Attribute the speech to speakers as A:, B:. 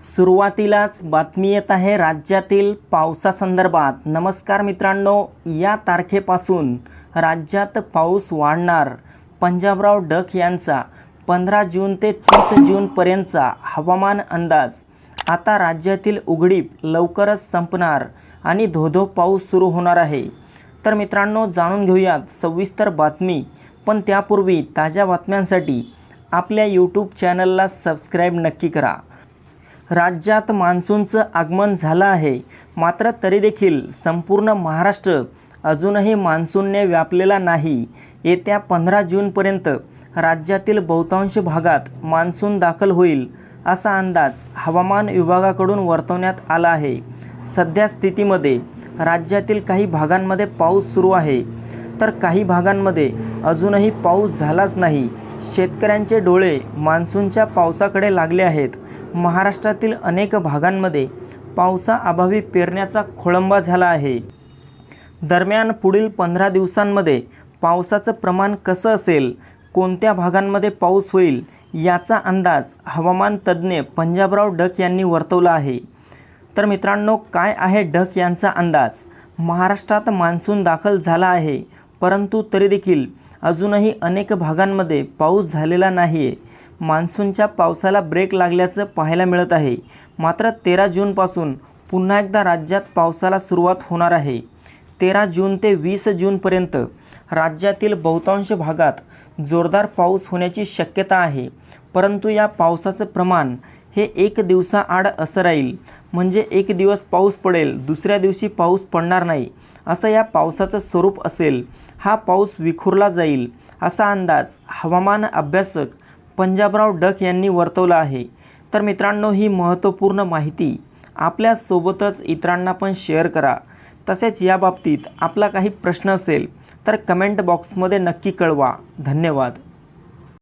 A: सुरुवातीलाच बातमी येत आहे राज्यातील पावसासंदर्भात। नमस्कार मित्रांनो, या तारखेपासून राज्यात पाऊस वाढणार। पंजाबराव डक यांचा 15 जून ते 30 जूनपर्यंतचा हवामान अंदाज। आता राज्यातील उघडीप लवकरच संपणार आणि धोधो पाऊस सुरू होणार आहे। तर मित्रांनो, जाणून घेऊयात सविस्तर बातमी, पण त्यापूर्वी ताज्या बातम्यांसाठी आपल्या यूट्यूब चॅनलला सबस्क्राईब नक्की करा। राज्यात मान्सूनचं आगमन झालं आहे, मात्र तरी देखील संपूर्ण महाराष्ट्र अजूनही मान्सूनने व्यापलेला नाही। येत्या 15 जूनपर्यंत राज्यातील बहुतांश भागात मान्सून दाखल होईल असा अंदाज हवामान विभागाकडून वर्तवण्यात आला आहे। सध्या स्थितीमध्ये राज्यातील काही भागांमध्ये पाऊस सुरू आहे, तर काही भागांमध्ये अजूनही पाऊस झालाच नाही। शेतकऱ्यांचे डोळे मान्सूनच्या पावसाकडे लागले आहेत। महाराष्ट्रातील अनेक भागांमध्ये पावसाअभावी पेरण्याचा खोळंबा झाला आहे। दरम्यान पुढील 15 दिवसांमध्ये पावसाचं प्रमाण कसं असेल, कोणत्या भागांमध्ये पाऊस होईल याचा अंदाज हवामान तज्ज्ञ पंजाबराव डक यांनी वर्तवला आहे। तर मित्रांनो, काय आहे डक यांचा अंदाज? महाराष्ट्रात मान्सून दाखल झाला आहे, परंतु तरी देखील अजूनही अनेक भागांमध्ये पाऊस झालेला नाही आहे। मान्सूनच्या पावसाला ब्रेक लागल्याचं पाहायला मिळत आहे। मात्र 13 जूनपासून पुन्हा एकदा राज्यात पावसाला सुरुवात होणार आहे। 13 जून ते 20 जूनपर्यंत राज्यातील बहुतांश भागात जोरदार पाऊस होण्याची शक्यता आहे, परंतु या पावसाचं प्रमाण हे एक दिवसाआड असं राहील। म्हणजे एक दिवस पाऊस पडेल, दुसऱ्या दिवशी पाऊस पडणार नाही, असं या पावसाचं स्वरूप असेल। हा पाऊस विखुरला जाईल असा अंदाज हवामान अभ्यासक पंजाबराव डक यांनी वर्तवला आहे। तर मित्रांनो, ही महत्त्वपूर्ण माहिती आपल्यासोबतच इतरांना पण शेअर करा। तसेच या बाबतीत आपला काही प्रश्न असेल तर कमेंट बॉक्समध्ये नक्की कळवा। धन्यवाद।